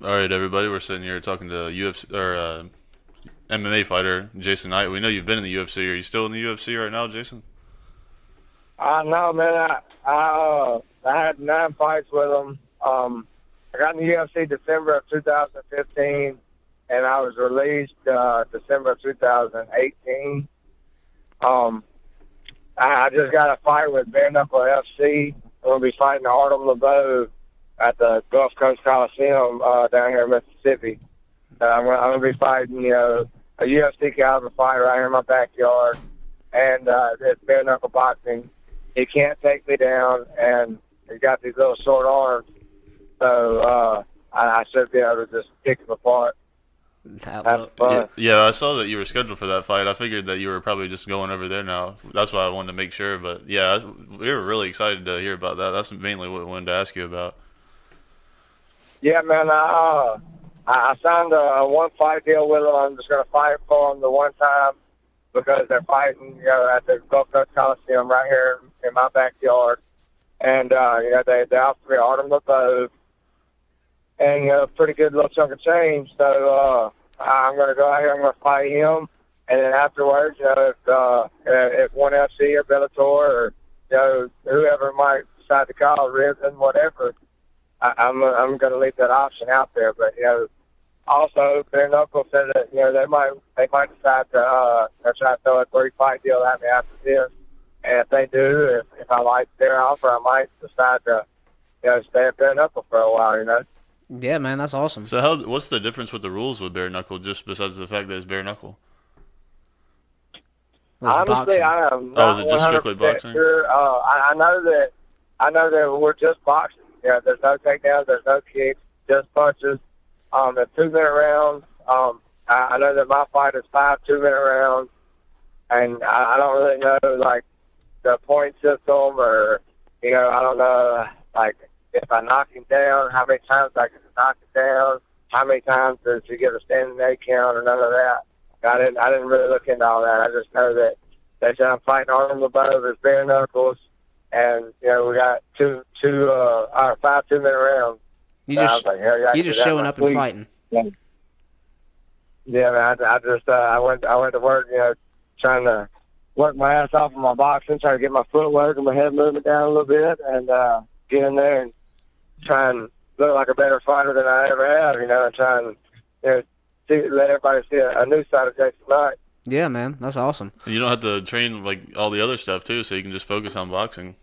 All right, everybody. We're sitting here talking to UFC or MMA fighter Jason Knight. We know you've been in the UFC. Are you still in the UFC right now, Jason? No, man. I had 9 fights with them. I got in the UFC December of 2015, and I was released December of 2018. I just got a fight with Bare Knuckle FC. I'm gonna be fighting Artem Lobov at the Gulf Coast Coliseum down here in Mississippi. I'm gonna be fighting, a UFC caliber fight right here in my backyard, and it's bare knuckle boxing. He can't take me down, and he's got these little short arms, so I should be able to just pick him apart. Have fun. Yeah, I saw that you were scheduled for that fight. I figured that you were probably just going over there now. That's why I wanted to make sure. But yeah, we were really excited to hear about that. That's mainly what I wanted to ask you about. Yeah, man. I signed a one-fight deal with them. I'm just going to fight for them the one time because they're fighting, at the Gulf Coast Coliseum right here in my backyard. And, they offered me Artem Lobov and a pretty good little chunk of change. So I'm going to go out here. I'm going to fight him. And then afterwards, if ONE FC or Bellator or, whoever might decide to call, Risen, whatever, I'm going to leave that option out there. But, also, Bare Knuckle said that, they might decide to try to throw a 3-fight deal at me after this. And if they do, if I like their offer, I might decide to, stay at Bare Knuckle for a while, Yeah, man, that's awesome. So what's the difference with the rules with Bare Knuckle, just besides the fact that it's Bare Knuckle? Honestly, I am not is it just strictly boxing? Sure. I know that we're just boxing. Yeah, there's no takedowns, there's no kicks, just punches. The 2-minute rounds. I know that my fight is 5 2-minute rounds, and I don't really know the point system, or I don't know if I knock him down, how many times I can knock him down, how many times does he get a standing A count, or none of that. I didn't really look into all that. I just know that they said I'm fighting Artem Lobov as Bare Knuckles, and we got 5 2-minute rounds. You just you're just showing up and fighting. Yeah, man. I went to work, trying to work my ass off of my boxing, trying to get my footwork and my head movement down a little bit, and get in there and try and look like a better fighter than I ever have, and try and let everybody see a new side of Jason Knight. Yeah, man, that's awesome. You don't have to train all the other stuff too, so you can just focus on boxing.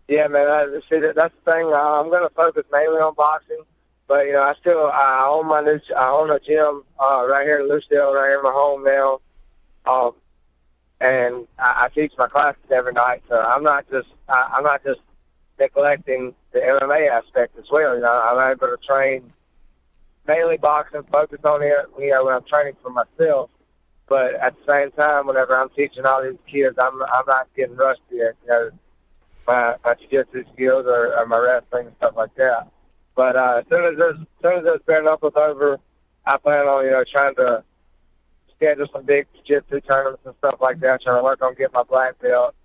Yeah, man. That's the thing. I'm going to focus mainly on boxing, but I own a gym right here in Lucedale, right here in my home now, and I teach my classes every night. So I'm not just neglecting the MMA aspect as well. I'm able to train mainly boxing, focus on it. When I'm training for myself, but at the same time, whenever I'm teaching all these kids, I'm not getting rusty at my jiu-jitsu skills or my wrestling and stuff like that. But as soon as this Bare Knuckles over, I plan on trying to schedule some big jiu-jitsu tournaments and stuff like that. Trying to work on getting my black belt.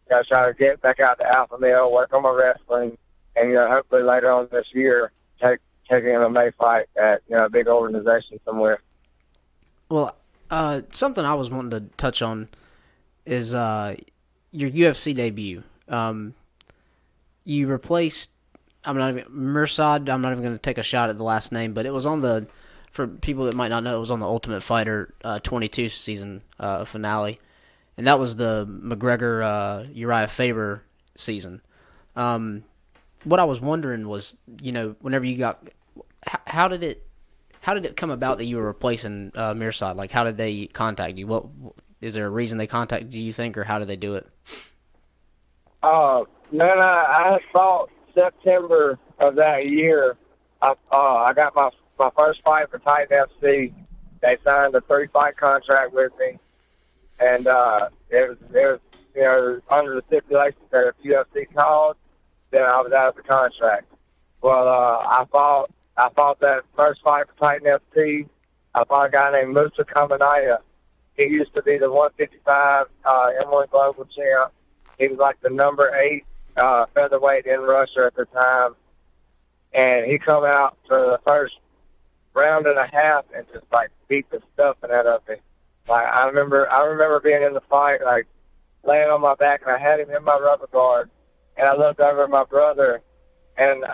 Trying to get back out to alpha male, work on my wrestling, and hopefully later on this year take an MMA fight at a big organization somewhere. Well, something I was wanting to touch on is your UFC debut. You replaced Mirsad. I'm not even going to take a shot at the last name, but it was on for people that might not know, it was on the Ultimate Fighter 22 season finale, and that was the McGregor Uriah Faber season. What I was wondering was, whenever you got, how did it come about that you were replacing Mirsad? How did they contact you? What is there a reason they contacted you think, or how did they do it? Man, I thought September of that year, I got my first fight for Titan FC. They signed a 3-fight contract with me, and it was under the stipulation that if UFC called, then I was out of the contract. Well, I fought that first fight for Titan FC. I fought a guy named Musa Kamanaya. He used to be the 155 M1 Global Champ. He was like the number 8 featherweight in Russia at the time. and he come out for the first round and a half and just like beat the stuffing out of me. Like I remember being in the fight, like laying on my back, and I had him in my rubber guard, and I looked over at my brother, and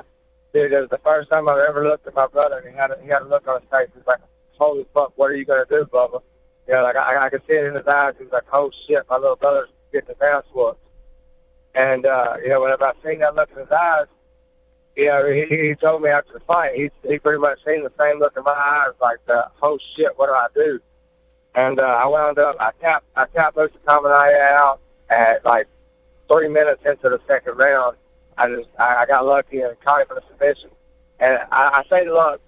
dude, it was the first time I've ever looked at my brother, and he had a look on his face. He's like, "Holy fuck, what are you gonna do, Bubba?" You know, like I could see it in his eyes. He was like, "Oh shit, my little brother's getting his ass whooped." And you know, whenever I seen that look in his eyes, you know, he told me after the fight, he pretty much seen the same look in my eyes, like, "Oh shit, what do I do?" And I wound up, I tapped Lucy Kamanaya out at like 3 minutes into the second round. I got lucky and caught him in a submission. And I say luck,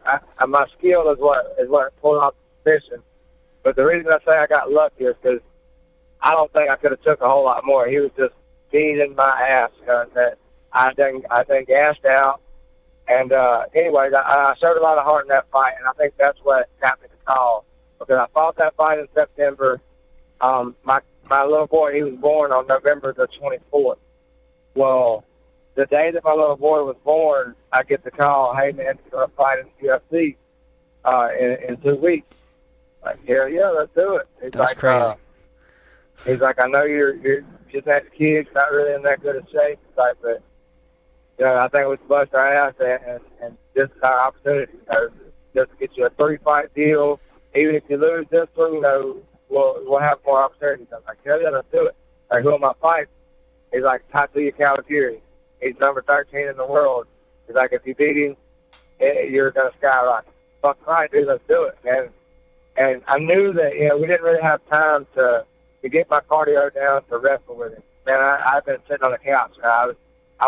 my skill is what pulled off the submission. But the reason I say I got lucky is because I don't think I could have took a whole lot more. He was just beating my ass. You know, that I think gassed out. And anyways, I showed a lot of heart in that fight, and I think that's what got me the call. Because I fought that fight in September. My little boy, he was born on November the 24th. Well, the day that my little boy was born, I get the call, "Hey man, you're gonna fight in the UFC in 2 weeks." Like, hell yeah, let's do it. He's That's like, crazy. He's like, "I know you're just that kid, not really in that good a shape." He's like, "But you know, I think we can bust our ass, and this is our opportunity. You know, just to get you a 3-fight deal. Even if you lose this one, you know, we'll have more opportunities." I was like, "Hell yeah, let's do it." Like, who am I fighting? He's like, "Tatsuya Kawakiri. He's number 13 in the world." He's like, "If you beat him, you're gonna skyrocket." Fuck right, dude, let's do it, man. And I knew that, you know, we didn't really have time to get my cardio down to wrestle with him. Man, I've been sitting on the couch. I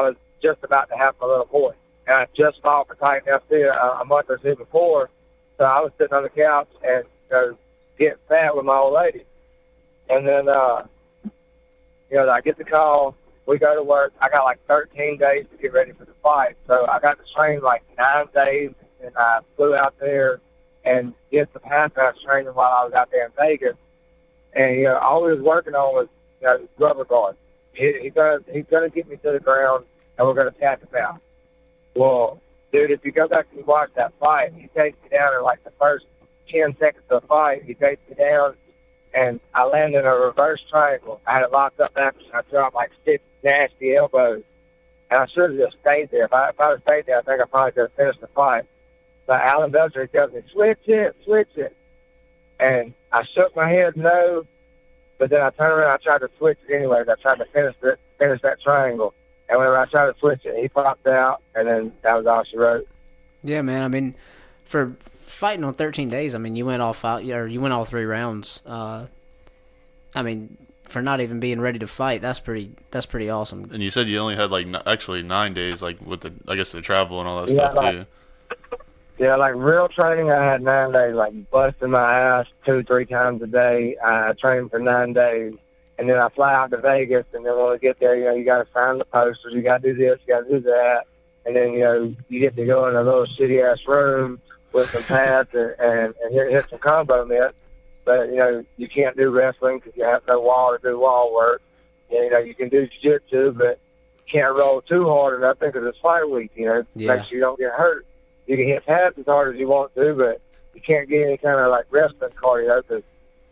was just about to have my little boy, and I just fought for Titan FC a month or two before. So I was sitting on the couch and getting fat with my old lady. And then, you know, I get the call. We go to work. I got like 13 days to get ready for the fight. So I got to train like 9 days, and I flew out there and did some half-hour training while I was out there in Vegas. And, you know, all we was working on was, you know, rubber guard. He's gonna get me to the ground, and we're going to tap him out. Well, dude, if you go back and watch that fight, he takes me down in like the first 10 seconds of the fight. He takes me down, and I landed in a reverse triangle. I had it locked up backwards, and I dropped like 6 nasty elbows. And I should have just stayed there. If I had stayed there, I think I probably could have finished the fight. But Alan Belcher tells me, switch it. And I shook my head no, but then I turned around, I tried to switch it anyways. I tried to finish that triangle. And whenever I tried to switch it, he popped out, and then that was all she wrote. Yeah, man. I mean, for fighting on 13 days, I mean, you went all 3 rounds. I mean, for not even being ready to fight, that's pretty awesome. And you said you only had like actually 9 days, like with the travel and all that stuff too. Yeah, like real training, I had 9 days, like busting my ass 2-3 times a day. I trained for 9 days. And then I fly out to Vegas, and then when we get there, you know, you got to sign the posters, you got to do this, you got to do that. And then, you know, you get to go in a little shitty-ass room with some pads and hit some combo mitts. But, you know, you can't do wrestling because you have no wall to do wall work. And, you know, you can do jiu-jitsu, but you can't roll too hard or nothing because it's fight week, you know, make sure you don't get hurt. You can hit pads as hard as you want to, but you can't get any kind of, like, wrestling cardio because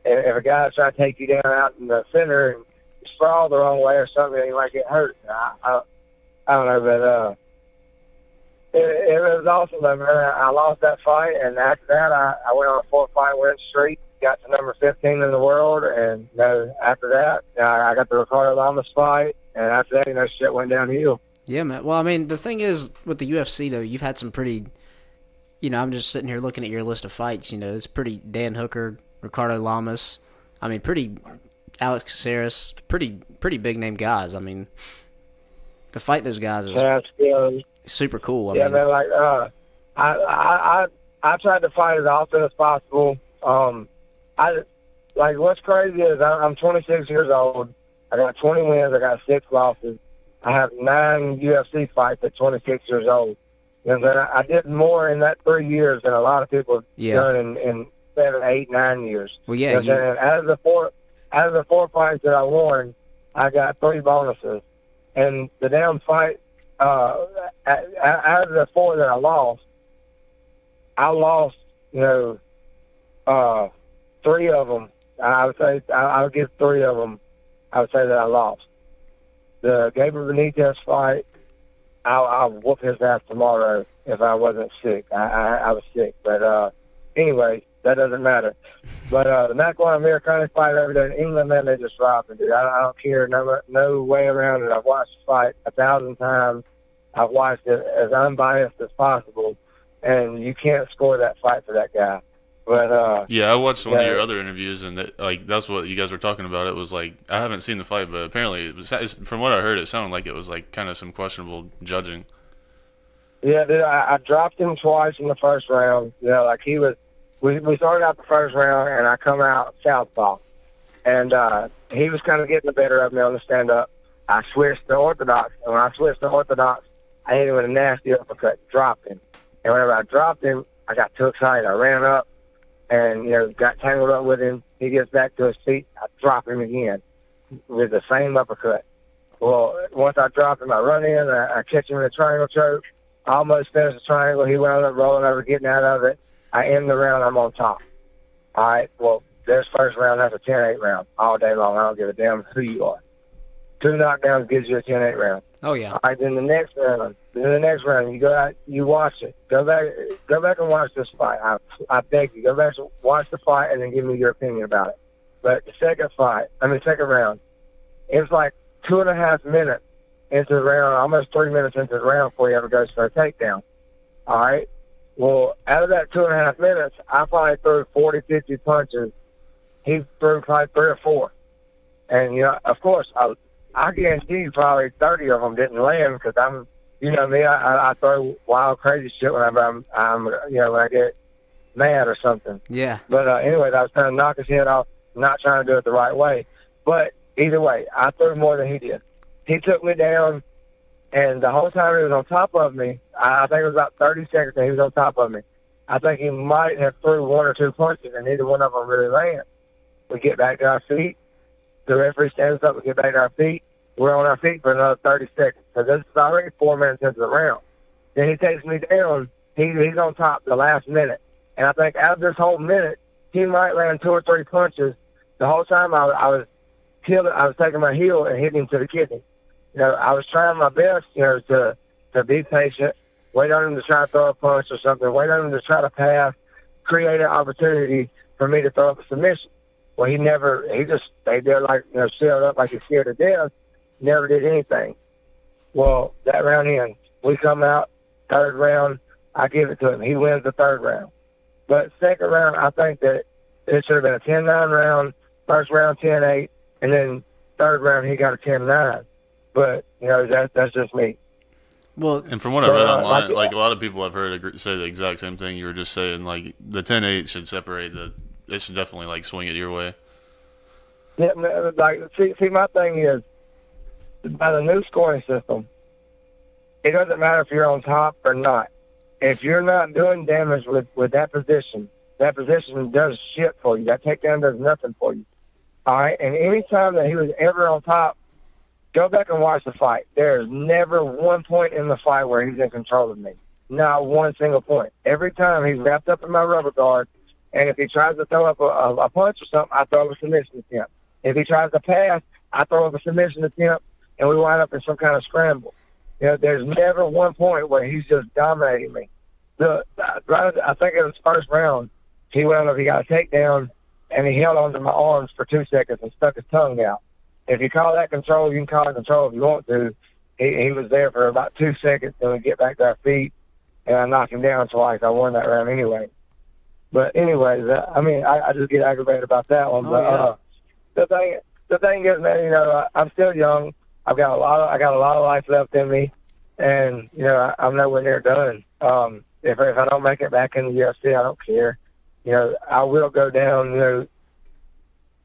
if a guy's trying to take you down out in the center and you sprawl the wrong way or something, you might get hurt. I don't know, but it was awesome, though, man. I lost that fight, and after that, I went on a 4-fight win streak, got to number 15 in the world, and you know, after that, I got the Ricardo Lamas fight, and after that, you know, shit went downhill. Yeah, man. Well, I mean, the thing is, with the UFC, though, you've had some pretty, you know, I'm just sitting here looking at your list of fights, you know, it's pretty Dan Hooker, Ricardo Lamas. I mean, pretty Alex Caceres, pretty big name guys. I mean, to fight those guys is super cool. I mean, man, like I tried to fight as often as possible. What's crazy is I'm 26 years old. I got 20 wins. I got 6 losses. I have 9 UFC fights at 26 years old. You know, I did more in that 3 years than a lot of people have done in 7, 8, 9 years. Well, yeah. You know, out of the four fights that I won, I got 3 bonuses. And the damn fight out of the 4 that I lost, 3 of them. I would say I would give 3 of them. I would say that I lost. The Gabriel Benitez fight, I'll whoop his ass tomorrow if I wasn't sick. I was sick, but anyway, that doesn't matter. But the McElwain Americani fight over there in England, man, they just robbed me, dude. I don't care, no way around it. I've watched the fight 1,000 times. I've watched it as unbiased as possible, and you can't score that fight for that guy. But yeah, I watched one of your other interviews, and that's what you guys were talking about. It was like, I haven't seen the fight, but apparently, from what I heard, it sounded like it was like kind of some questionable judging. Yeah, dude, I dropped him twice in the first round. Like he was. We started out the first round, and I come out southpaw, and he was kind of getting the better of me on the stand up. I switched to orthodox, and when I switched to orthodox, I hit him with a nasty uppercut, dropped him, and whenever I dropped him, I got too excited. I ran up. And, got tangled up with him. He gets back to his feet. I drop him again with the same uppercut. Well, once I drop him, I run in. I catch him in a triangle choke. I almost finished the triangle. He wound up rolling over, getting out of it. I end the round. I'm on top. All right, well, this first round, that's a 10-8 round all day long. I don't give a damn who you are. 2 knockdowns gives you a 10-8 round. Oh, yeah. All right, then the next round, you go out, you watch it. Go back and watch this fight. I beg you, go back and watch the fight and then give me your opinion about it. But the second round, it was like 2.5 minutes into the round, almost 3 minutes into the round before he ever goes for a takedown. All right? Well, out of that 2.5 minutes, I probably threw 40, 50 punches. He threw probably 3 or 4. And, of course, I guarantee you probably 30 of them didn't land because I'm, me, I throw wild, crazy shit whenever I'm when I get mad or something. Yeah. But anyways, I was trying to knock his head off, not trying to do it the right way. But either way, I threw more than he did. He took me down, and the whole time he was on top of me, I think it was about 30 seconds that he was on top of me. I think he might have threw 1 or 2 punches, and neither one of them really landed. We get back to our feet. The referee stands up. We get back to our feet. We're on our feet for another 30 seconds. So this is already 4 minutes into the round. Then he takes me down. He's on top the last minute. And I think out of this whole minute, he might land 2 or 3 punches. The whole time I was taking my heel and hitting him to the kidney. I was trying my best, to be patient, wait on him to try to throw a punch or something, wait on him to try to pass, create an opportunity for me to throw up a submission. Well, he just stayed there like, shelled up like he's scared to death, never did anything. Well, that round ends. We come out, third round, I give it to him. He wins the third round. But second round, I think that it should have been a 10-9 round, first round 10-8, and then third round he got a 10-9. But, that's just me. Well, and from what I read online, like a lot of people I've heard say the exact same thing you were just saying. Like the 10-8 should separate it should definitely like swing it your way. Yeah, like see, my thing is by the new scoring system, it doesn't matter if you're on top or not. If you're not doing damage with that position does shit for you. That takedown does nothing for you. All right, and any time that he was ever on top, go back and watch the fight. There's never one point in the fight where he's in control of me. Not one single point. Every time he's wrapped up in my rubber guard, and if he tries to throw up a punch or something, I throw up a submission attempt. If he tries to pass, I throw up a submission attempt, and we wind up in some kind of scramble. There's never one point where he's just dominating me. I think in his first round, he got a takedown, and he held onto my arms for 2 seconds and stuck his tongue out. If you call that control, you can call it control if you want to. He was there for about 2 seconds, and we get back to our feet, and I knocked him down twice. I won that round anyway. But anyways, I just get aggravated about that one. The thing is, man, I'm still young. I got a lot of life left in me, and I'm nowhere near done. If I don't make it back in the UFC, I don't care. I will go down,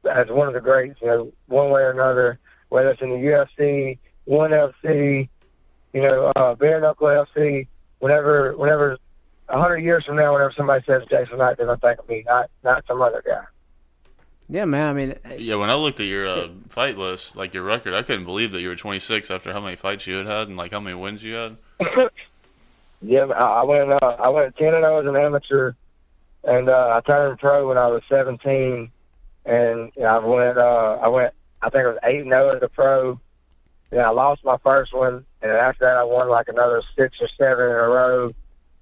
as one of the greats, one way or another, whether it's in the UFC, ONE FC, Bare Knuckle FC, whenever 100 years from now, whenever somebody says Jason Knight, they're going to think of me, not some other guy. Yeah, man. I mean, Yeah, when I looked at your fight list, like your record, I couldn't believe that you were 26 after how many fights you had and like how many wins you had. Yeah, I went 10-0 as an amateur, and I turned pro when I was 17, and I went I think it was 8-0 as a pro. Yeah, I lost my first one, and after that I won like another 6 or 7 in a row,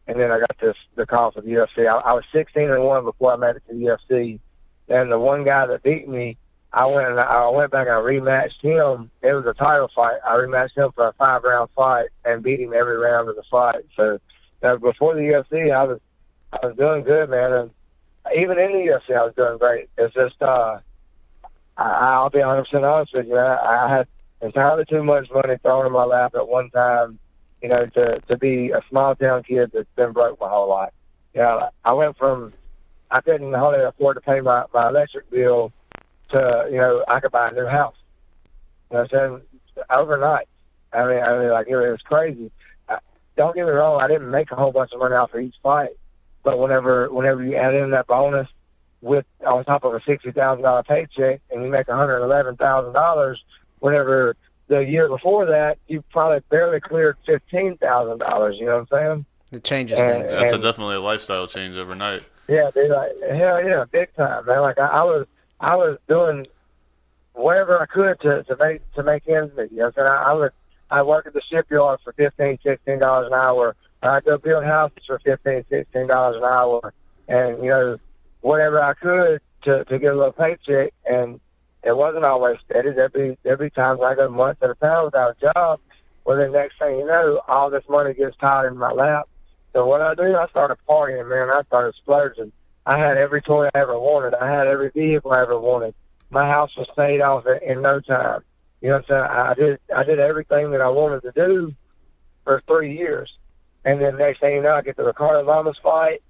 and then I got the call for the UFC. I was 16-1 before I made it to the UFC, and the one guy that beat me, I went back and I rematched him. It was a title fight. I rematched him for a 5-round fight and beat him every round of the fight. So before the UFC, I was doing good, man, and even in the UFC, I was doing great. It's just I'll be 100% honest with you, man. I had entirely too much money thrown in my lap at one time, to be a small town kid that's been broke my whole life. I went from I couldn't hardly afford to pay my electric bill to I could buy a new house. You know what I'm saying? Overnight. I mean, like it was crazy. Don't get me wrong, I didn't make a whole bunch of money off of each fight, but whenever you add in that bonus with on top of a $60,000 paycheck, and you make $111,000, whenever the year before that you probably barely cleared $15,000. You know what I'm saying? it changes things. That's definitely a lifestyle change overnight. Yeah, dude, like, hell yeah, big time, man. Like I was doing whatever I could to make ends meet. You know what I'm saying? I work at the shipyard for $15, $16 an hour. I go build houses for $15, $16 an hour, and whatever I could to get a little paycheck. And it wasn't always steady. There'd be times I go months at a time without a job. Well, then next thing you know, all this money gets tied in my lap. So what I do, I started partying, man. I started splurging. I had every toy I ever wanted. I had every vehicle I ever wanted. My house was paid off in no time. You know what I'm saying? I did everything that I wanted to do for 3 years. And then next thing you know, I get to the Carter Lamas fight,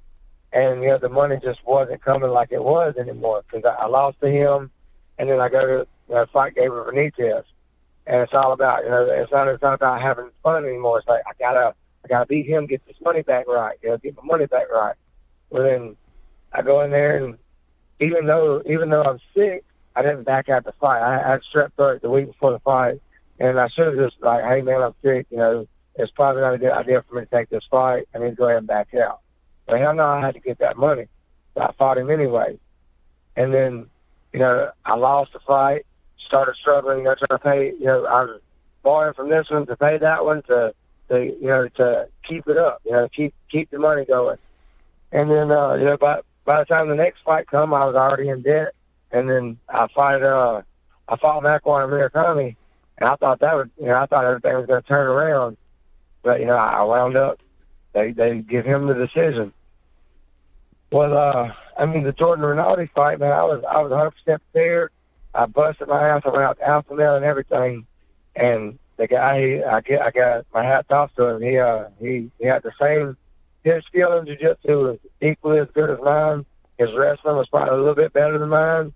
and the money just wasn't coming like it was anymore because I lost to him, and then I go to the fight Gabriel Benitez, and it's all about it's not about having fun anymore. It's like I gotta beat him, get this money back right, get my money back right. Well, then I go in there, and even though I'm sick, I didn't back out the fight. I had strep throat the week before the fight, and I should have just like, hey man, I'm sick. It's probably not a good idea for me to take this fight. I need to go ahead and back out. But hell no, I had to get that money. So I fought him anyway. And then, I lost the fight, started struggling, trying to pay, I was borrowing from this one to pay that one to keep it up, keep the money going. And then, by the time the next fight come, I was already in debt. And then I fought Macquarie and Murakami, and I thought I thought everything was going to turn around. But, I wound up, they give him the decision. Well, the Jordan Rinaldi fight, man, I was 100% prepared. I busted my ass. I went out to alpha male and everything. And the guy, I got my hats off to him. He had the same, his skill in jiu-jitsu was equally as good as mine. His wrestling was probably a little bit better than mine.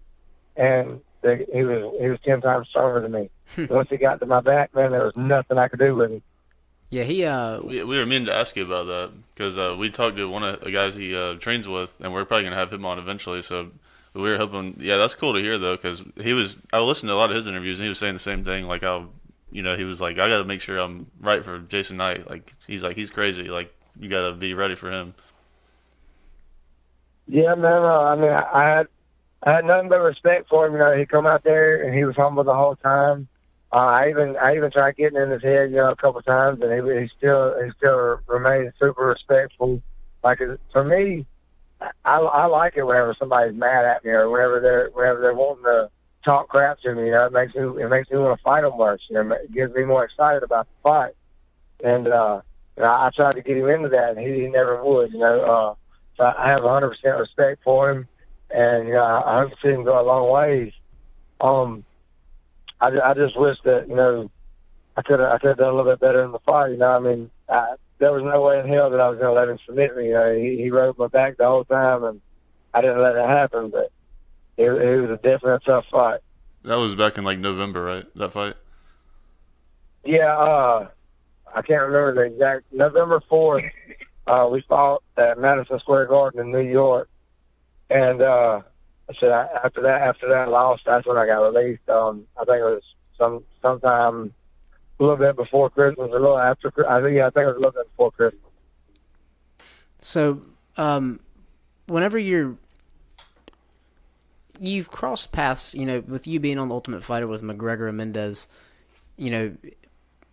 And he was 10 times stronger than me. Once he got to my back, man, there was nothing I could do with him. Yeah, we were meaning to ask you about that because we talked to one of the guys he trains with, and we're probably gonna have him on eventually. So we were hoping, yeah, that's cool to hear though, because I listened to a lot of his interviews, and he was saying the same thing, like how he was like, I got to make sure I'm right for Jason Knight. Like he's crazy. Like you got to be ready for him. Yeah, man. I had nothing but respect for him. He come out there and he was humble the whole time. I even tried getting in his head, a couple of times, and he still remained super respectful. Like for me, I like it whenever somebody's mad at me or whenever they're wanting to talk crap to me. It makes me want to fight them worse. It gives me more excited about the fight. And I tried to get him into that, and he never would. So I have 100% respect for him, and I hope to see him go a long ways. I just wish that I could have done a little bit better in the fight. There was no way in hell that I was going to let him submit me. He rode my back the whole time, and I didn't let it happen. But it was a definitely tough fight. That was back in like November, right? That fight. Yeah, I can't remember the exact. November 4th, we fought at Madison Square Garden in New York, and So after that loss, that's when I got released. I think it was sometime a little bit before Christmas, a little after. I think it was a little bit before Christmas. So, whenever you've crossed paths, with you being on the Ultimate Fighter with McGregor and Mendez,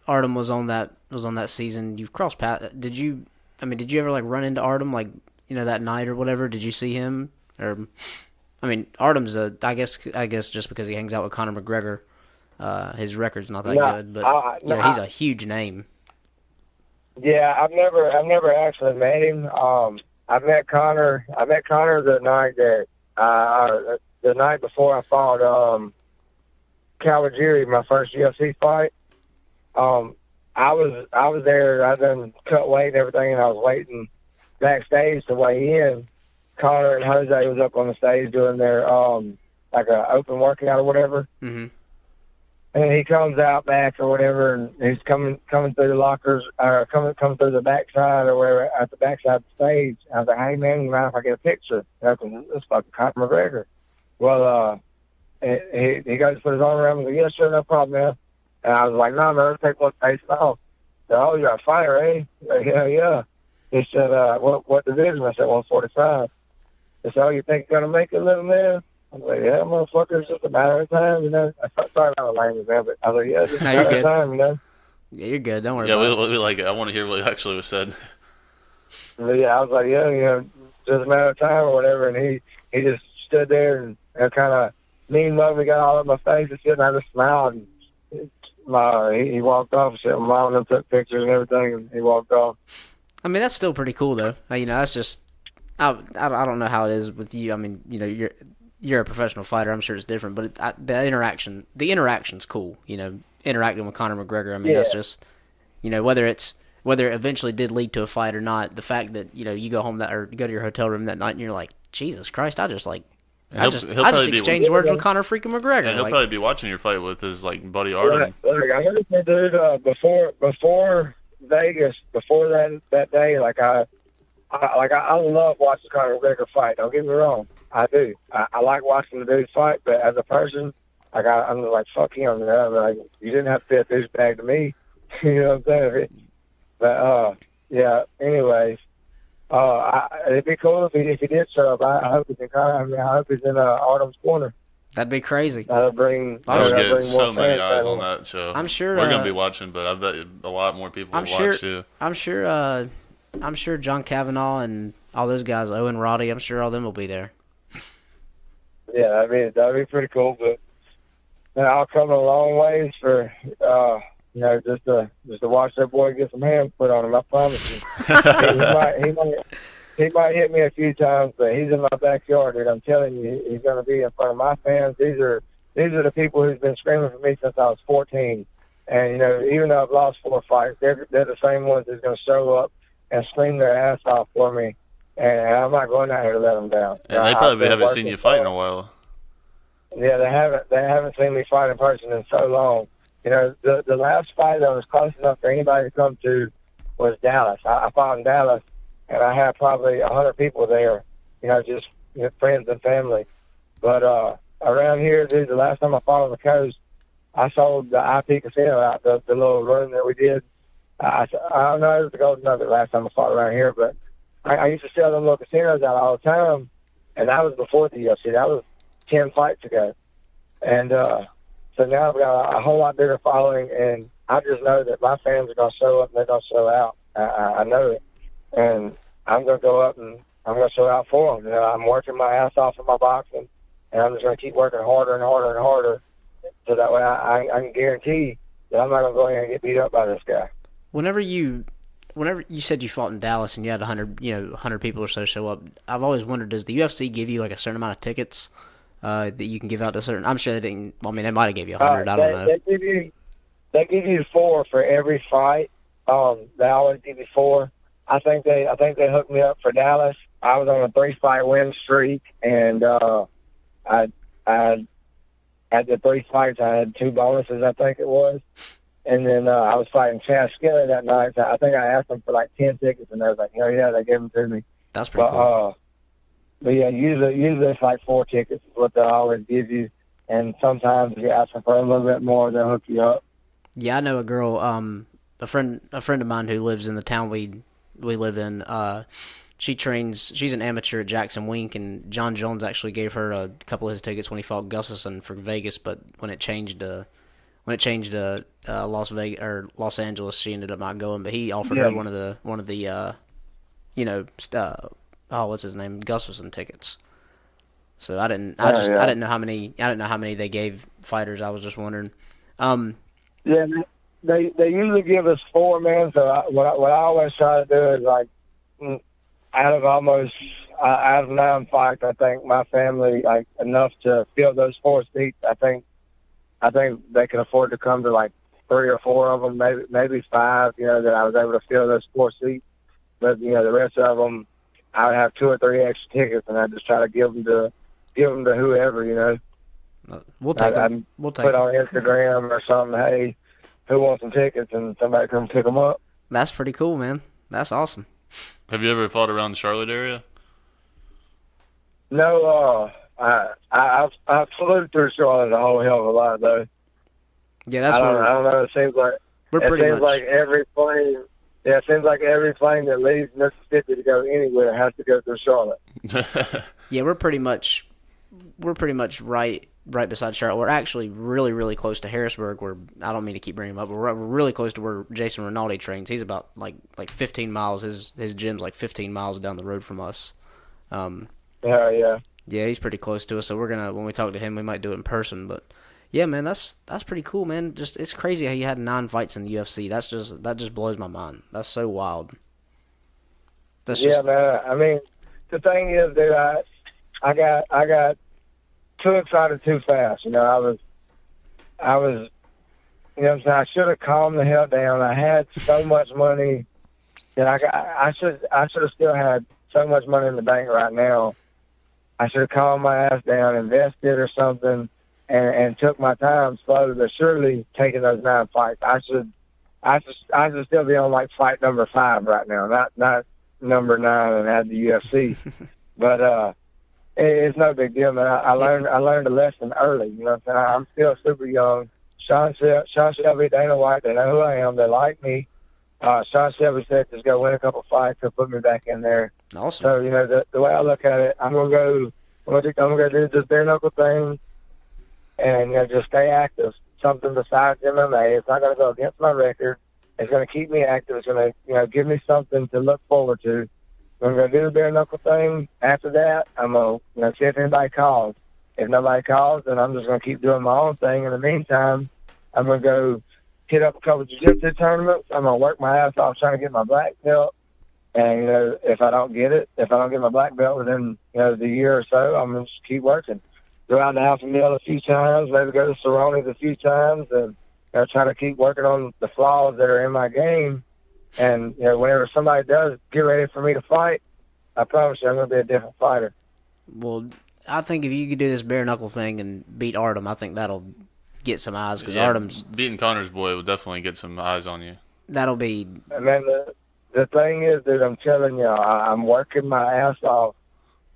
Artem was on that season. You've crossed paths. Did you ever like run into Artem that night or whatever? Did you see him? Or, Artem's I guess just because he hangs out with Conor McGregor, his record's not that good, but he's a huge name. Yeah, I've never actually met him. I met Conor the night that the night before I fought Kawajiri, my first UFC fight. I was there. I done cut weight and everything, and I was waiting backstage to weigh in. Conor and Jose was up on the stage doing their like a open workout or whatever. Mm-hmm. And he comes out back or whatever, and he's coming through the lockers, or coming through the backside or whatever, at the backside of the stage. I was like, "Hey man, you mind if I get a picture?" And this fucking Conor McGregor. Well, he goes to put his arm around me. Like, "Yeah, sure, no problem, man." And I was like, "No, man, let's take one face off." He said, "Oh, you're a fighter, eh?" Like, yeah. He said, "What division?" I said, 145. He said, "Oh, you think you're gonna make it, little man?" I was like, "Yeah, motherfucker, it's just a matter of time, Sorry about the language, man, but I was like, "Yeah, it's just a matter of time, Yeah, you're good. Don't worry about it. We like it. I want to hear what actually was said. But yeah, I was like, "Yeah, just a matter of time or whatever." And he just stood there and kind of mean mugged, got all up my face and shit, and I just smiled. And he walked off and shit. My mom and them took pictures and everything, and he walked off. That's still pretty cool, though. That's just I don't know how it is with you. You're a professional fighter. I'm sure it's different, but the interaction's cool. Interacting with Conor McGregor. That's just, whether it eventually did lead to a fight or not. The fact that you go home or you go to your hotel room that night and you're like, Jesus Christ, I just exchanged words with Conor freaking McGregor. And he'll probably be watching your fight with his buddy Artem. Look, I heard that dude before Vegas, before that day. I love watching Conor McGregor fight. Don't get me wrong. I do. I like watching the dude fight, but as a person, I'm like, fuck him. Like, you didn't have to be a douchebag to me. You know what I'm saying? But, yeah, anyways, it'd be cool if he did show up. I hope he's in I hope he's in Artem's corner. That'd be crazy. That'll bring so many eyes on that show. I'm sure we're gonna be watching, but I bet a lot more people will watch too. I'm sure John Kavanaugh and all those guys, Owen Roddy, I'm sure all them will be there. Yeah, that'd be pretty cool. But I'll come a long ways for just to watch that boy get some hands put on him. I promise you. he might hit me a few times, but he's in my backyard, dude. I'm telling you, he's going to be in front of my fans. These are the people who's been screaming for me since I was 14. And even though I've lost 4 fights, they're the same ones that's going to show up and scream their ass off for me. And I'm not going out here to let them down. And they probably haven't seen you fight in a while. Yeah, they haven't seen me fight in person in so long. The last fight that was close enough for anybody to come to was Dallas. I fought in Dallas, and I had probably 100 people there, just friends and family. But around here, dude, the last time I fought on the coast, I sold the IP casino out, the little room that we did. I don't know, it was the Golden Nugget last time I fought around here, but I used to sell them little casinos out all the time, and that was before the UFC. That was 10 fights ago. And so now I've got a whole lot bigger following, and I just know that my fans are going to show up and they're going to show out. I know it. And I'm going to go up and I'm going to show out for them. I'm working my ass off in my boxing, and I'm just going to keep working harder and harder and harder so that way I can guarantee that I'm not going to go in and get beat up by this guy. Whenever you said you fought in Dallas and you had 100 people or so show up, I've always wondered, does the UFC give you like a certain amount of tickets that you can give out to certain? I'm sure they didn't. They might have gave you 100. I don't know. They give you 4 for every fight. They always give you 4. I think they hooked me up for Dallas. I was on a 3-fight win streak, and I had the 3 fights. I had 2 bonuses, I think it was. And then I was fighting Chad Skinner that night. So I think I asked them for like 10 tickets, and they was like, "Oh yeah," they gave them to me. That's pretty cool. But yeah, usually it's like 4 tickets is what they'll always give you. And sometimes if you ask them for a little bit more, they'll hook you up. Yeah, I know a girl, a friend of mine who lives in the town we live in. She trains. She's an amateur at Jackson Wink, and John Jones actually gave her a couple of his tickets when he fought Gustafson for Vegas. But when it changed to Las Vegas or Los Angeles, she ended up not going. But he offered her one of the what's his name, Gustafson tickets. So I didn't know how many they gave fighters. I was just wondering. Yeah, they usually give us 4, man. So what I always try to do is like out of 9 fights, I think my family like enough to fill those 4 seats. I think they can afford to come to like 3 or 4 of them, maybe 5. That I was able to fill those 4 seats. But the rest of them, I would have 2 or 3 extra tickets, and I just try to give them to whoever. We'll take them. We'll take put on Instagram or something. Hey, who wants some tickets? And somebody come pick them up. That's pretty cool, man. That's awesome. Have you ever fought around the Charlotte area? No, I've flew through Charlotte a whole hell of a lot though. Yeah, that's I don't know. It seems like every plane. Yeah, it seems like every plane that leaves Mississippi to go anywhere has to go through Charlotte. Yeah, we're pretty much right beside Charlotte. We're actually really, really close to Harrisburg. I don't mean to keep bringing him up, but we're really close to where Jason Rinaldi trains. He's about like 15 miles. His gym's like 15 miles down the road from us. Yeah, he's pretty close to us. So we're gonna, when we talk to him, we might do it in person. But yeah, man, that's pretty cool, man. Just it's crazy how you had 9 fights in the UFC. That just blows my mind. That's so wild. Man. I mean, the thing is, dude, I got too excited too fast. I was, I should have calmed the hell down. I had so much money that I should have still had so much money in the bank right now. I should have calmed my ass down, invested or something, and took my time slowly but surely taking those 9 fights. I should still be on like fight number 5 right now, not number 9 and had the UFC. But it's no big deal, man. I learned a lesson early. You know what I'm saying? I'm still super young. Sean Shelby, Dana White, they know who I am. They like me. Sean Shelby said just go win a couple fights. He'll put me back in there. Awesome. So the way I look at it, I'm gonna go do this bare knuckle thing, and just stay active. Something besides MMA. It's not gonna go against my record. It's gonna keep me active. It's gonna give me something to look forward to. I'm going to do the bare knuckle thing. After that, I'm going to see if anybody calls. If nobody calls, then I'm just going to keep doing my own thing. In the meantime, I'm going to go hit up a couple of jiu-jitsu tournaments. I'm going to work my ass off trying to get my black belt. And, if I don't get my black belt within, the year or so, I'm going to just keep working. Go out to Alpha Mill a few times, maybe go to Cerrone's a few times, and try to keep working on the flaws that are in my game. And, whenever somebody does get ready for me to fight, I promise you I'm going to be a different fighter. Well, I think if you could do this bare knuckle thing and beat Artem, I think that'll get some eyes. Because Artem's... Beating Connor's boy will definitely get some eyes on you. That'll be... And then the thing is, dude, I'm telling you, I'm working my ass off.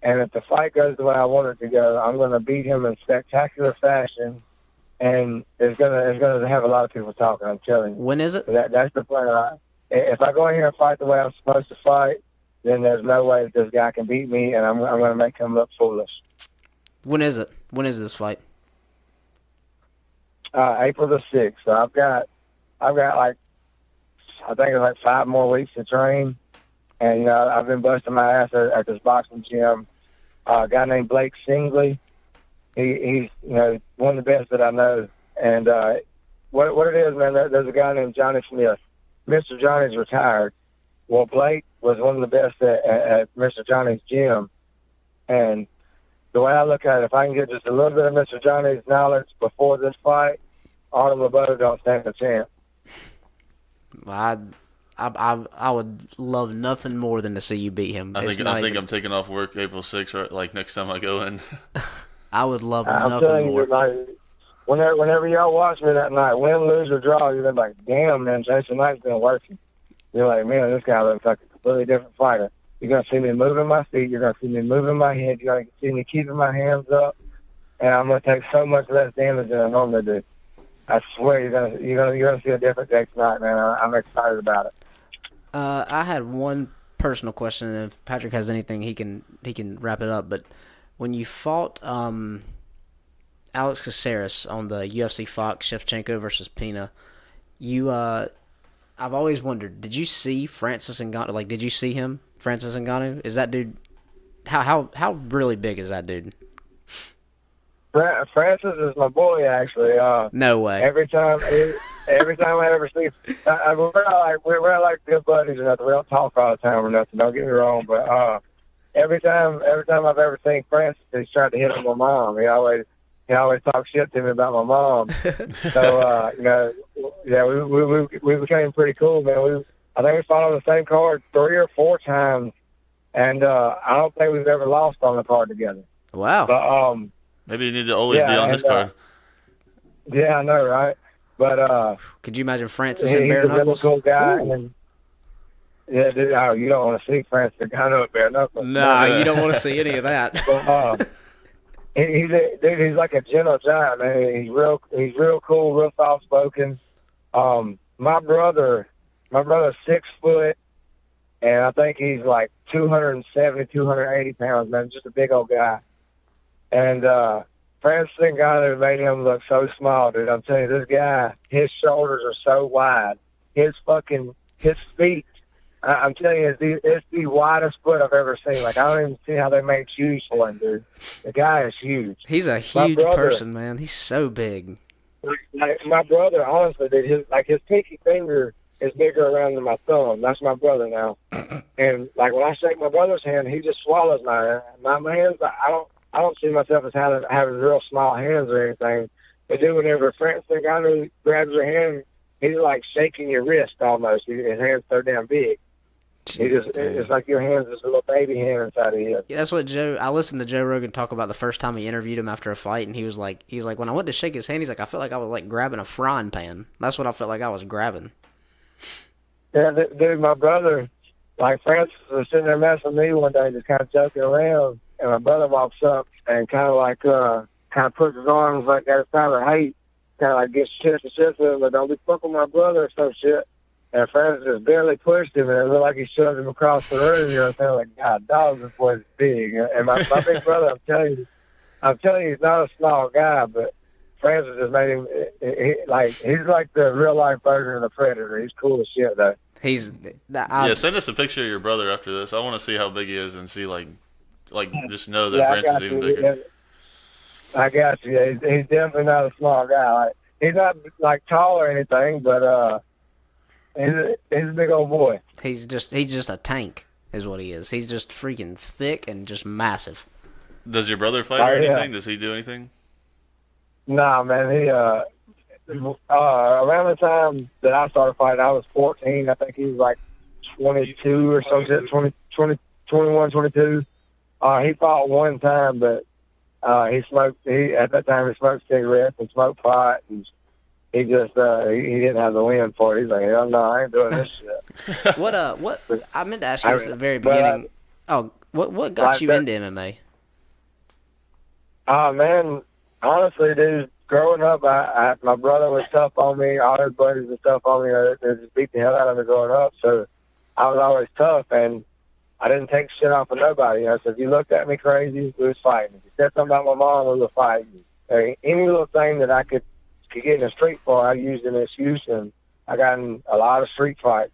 And if the fight goes the way I want it to go, I'm going to beat him in spectacular fashion. And it's gonna have a lot of people talking, I'm telling you. When is it? That's the plan. If I go in here and fight the way I'm supposed to fight, then there's no way that this guy can beat me, and I'm going to make him look foolish. When is it? When is this fight? April the 6th. So I've got like, I think it's like 5 more weeks to train, and I've been busting my ass at this boxing gym. A guy named Blake Singley. He's one of the best that I know, and what it is, man. There's a guy named Johnny Smith. Mr. Johnny's retired. Well, Blake was one of the best at Mr. Johnny's gym. And the way I look at it, if I can get just a little bit of Mr. Johnny's knowledge before this fight, Artem Lobov don't stand a chance. I would love nothing more than to see you beat him. I think I'm taking off work April 6th, right, like next time I go in. I would love I'm nothing telling more. You, like, whenever y'all watch me that night, win, lose, or draw, you're like, damn, man, Jason Knight's been working. You're like, man, this guy looks like a completely different fighter. You're going to see me moving my feet. You're going to see me moving my head. You're going to see me keeping my hands up. And I'm going to take so much less damage than I normally do. I swear you're gonna see a different day tonight, man. I'm excited about it. I had one personal question, and if Patrick has anything, he can wrap it up. But when you fought Alex Caceres on the UFC Fox Shevchenko versus Pina, I've always wondered, did you see Francis Ngannou? Like, did you see him, Francis Ngannou? Is that dude? How really big is that dude? Francis is my boy, actually. No way. Every time I ever see, we're like good buddies or nothing. We don't talk all the time or nothing. Don't get me wrong, but every time I've ever seen Francis, he's tried to hit on my mom. He always talks shit to me about my mom. So we became pretty cool, man. I think we fought on the same card 3 or 4 times, and I don't think we've ever lost on the card together. Wow. But maybe you need to always be on his card. Yeah, I know, right? But could you imagine Francis and Bare Knuckles? He's a really cool guy. And, yeah, dude, you don't want to see Francis Ngannou at Bare Knuckles. Nah, you don't want to see any of that. But, he's like a gentle giant, man. He's real cool, real soft spoken. My brother's 6 foot, and I think he's like 270, 280 pounds, man. Just a big old guy. And Francis Ngannou made him look so small, dude. I'm telling you, this guy, his shoulders are so wide. His feet, I'm telling you, it's the widest foot I've ever seen. Like, I don't even see how they make shoes for him, dude. The guy is huge. He's a huge person, man. He's so big. Like, my brother, honestly, dude, his pinky finger is bigger around than my thumb. That's my brother now. And, like, when I shake my brother's hand, he just swallows my hands. I don't see myself as having real small hands or anything. But dude, whenever Francis Ngannou grabs your hand, he's like shaking your wrist almost. His hand's so damn big. It's like your hand's just a little baby hand inside of you. Yeah, that's what I listened to Joe Rogan talk about the first time he interviewed him after a fight, and he was like, when I went to shake his hand, he's like, I felt like I was like grabbing a frying pan. That's what I felt like I was grabbing. Yeah, dude, my brother, like Francis was sitting there messing with me one day, just kind of joking around. And my brother walks up and kind of puts his arms like at a sign of hate, kind of like gets shit with him, but don't be fucking my brother or some shit. And Francis just barely pushed him, and it looked like he shoved him across the room. You know what I'm saying? Like, God, dog, this boy's big. And my big brother, I'm telling you, he's not a small guy, but Francis just made him he's like the real life version of the Predator. He's cool as shit, though. Send us a picture of your brother after this. I want to see how big he is and see like just know that Francis is even bigger. I got you. Yeah, he's definitely not a small guy. Like, he's not like tall or anything, but he's a big old boy. He's just a tank, is what he is. He's just freaking thick and just massive. Does your brother fight or anything? Does he do anything? Nah, man. He around the time that I started fighting, I was 14. I think he was like 22 or something, 21, 22. He fought one time, but at that time he smoked cigarettes and smoked pot, and he just he didn't have the wind for it. He's like, hell no, I ain't doing this shit. What I meant to ask you this at the very beginning. What got you into MMA? Man, honestly, dude, growing up, my brother was tough on me. All his buddies were tough on me. They just beat the hell out of me growing up. So I was always tough, and I didn't take shit off of nobody. You know, so if you looked at me crazy, we was fighting. If you said something about my mom, we were fighting. Any little thing that I could get in a street for, I used an excuse, and I got in a lot of street fights.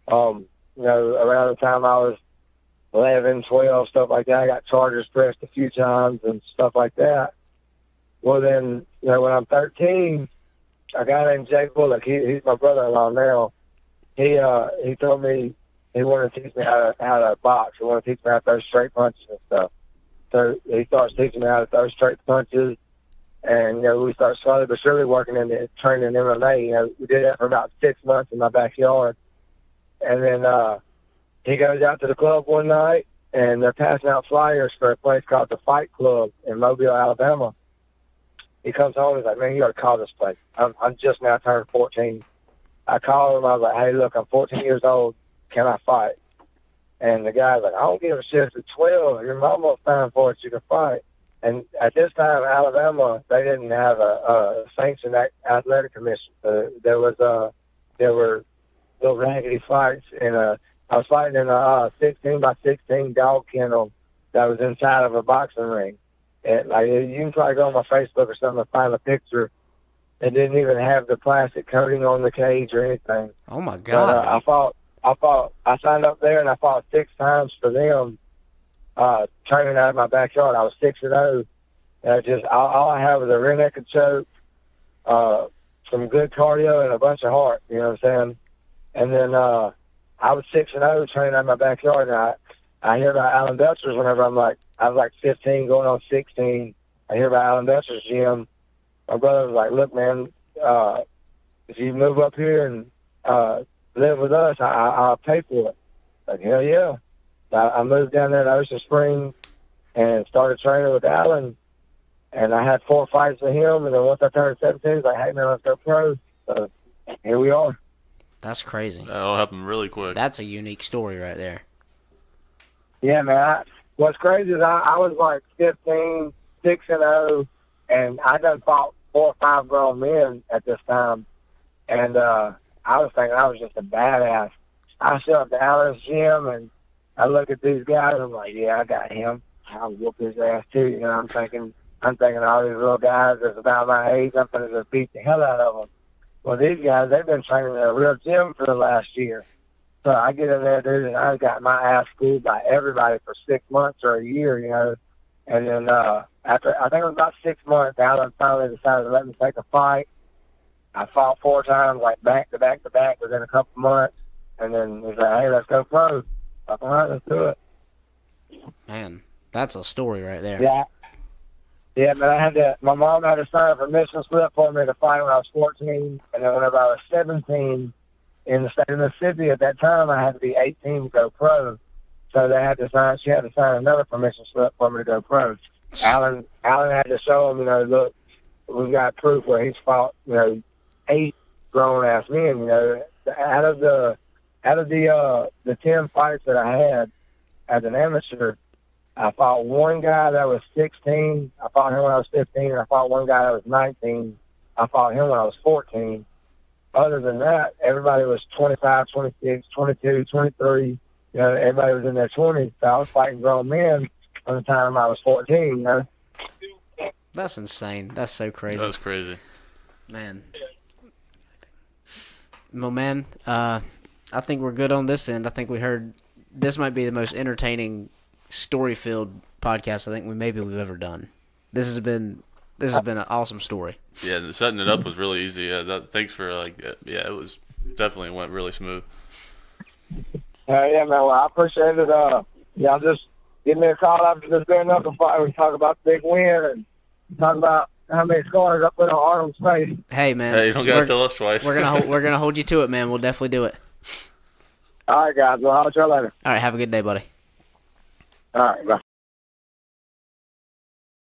Around the time I was 11, 12, stuff like that, I got charges pressed a few times and stuff like that. Well, then, when I'm 13, a guy named Jay Bullock, he's my brother-in-law now. He told me he wanted to teach me how to box. He wanted to teach me how to throw straight punches and stuff. So he starts teaching me how to throw straight punches, and we start slowly but surely working into training in MMA. We did that for about 6 months in my backyard, and then he goes out to the club one night, and they're passing out flyers for a place called the Fight Club in Mobile, Alabama. He comes home and he's like, man, you got to call this place. I'm just now turned 14. I called him. I was like, hey, look, I'm 14 years old. Can I fight? And the guy's like, I don't give a shit if it's 12. Your mama will stand for it. You can fight. And at this time, Alabama, they didn't have a sanctioned athletic commission. There were little raggedy fights, and I was fighting in a 16 by 16 dog kennel that was inside of a boxing ring. And like, you can probably go on my Facebook or something and find a picture. It didn't even have the plastic coating on the cage or anything. Oh my God! But, I signed up there and I fought 6 times for them. Training out of my backyard, I was 6-0. All I had was a rear naked choke, some good cardio, and a bunch of heart. You know what I'm saying? And then I was 6-0 training out of my backyard, and I hear about Alan Belcher's whenever I was like 15, going on 16. I hear about Alan Belcher's gym. My brother was like, "Look, man, if you move up here and live with us, I'll pay for it." Like, hell yeah. I moved down there to Ocean Springs and started training with Alan, and I had 4 fights with him, and then once I turned 17, he's like, "Hey, man, let's go pro." So here we are. That's crazy. That all happened really quick. That's a unique story right there. Yeah, man. What's crazy is I was like 15, 6-0, and I done fought 4 or 5 grown men at this time, and I was thinking I was just a badass. I show up to Alan's gym, and I look at these guys, I'm like, yeah, I got him. I'll whoop his ass too. You know, I'm thinking all these little guys that's about my age, I'm going to just beat the hell out of them. Well, these guys, they've been training in a real gym for the last year. So I get in there, dude, and I got my ass schooled by everybody for 6 months or a year, you know. And then after, I think it was about 6 months, Alan finally decided to let me take a fight. I fought 4 times, like back to back to back within a couple months. And then he's like, "Hey, let's go pro." I'm like, "All right, let's do it." Man, that's a story right there. Yeah. Yeah, but my mom had to sign a permission slip for me to fight when I was 14. And then whenever I was 17, in the state of Mississippi at that time, I had to be 18 to go pro. So she had to sign another permission slip for me to go pro. Alan had to show him, you know, look, we've got proof where he's fought, you know, 8 grown-ass men, you know. Out of the 10 fights that I had as an amateur, I fought one guy that was 16. I fought him when I was 15. And I fought one guy that was 19. I fought him when I was 14. Other than that, everybody was 25, 26, 22, 23. You know, everybody was in their 20s. So I was fighting grown men from the time I was 14, you know. That's insane. That's so crazy. That's crazy. Man. Well, man, I think we're good on this end. I think we heard this might be the most entertaining story-filled podcast I think we've ever done. This has been an awesome story. Yeah, setting it up was really easy. Yeah, thanks for it was definitely went really smooth. Yeah, man. Well, I appreciate it. Y'all just give me a call after this bare knuckle fight. We talk about the big win and talk about how many scars I put on Arnold's face. Hey, man. Hey, you don't gotta tell us twice. We're gonna hold you to it, man. We'll definitely do it. All right, guys. Well, I'll try later. All right. Have a good day, buddy. All right. Bye.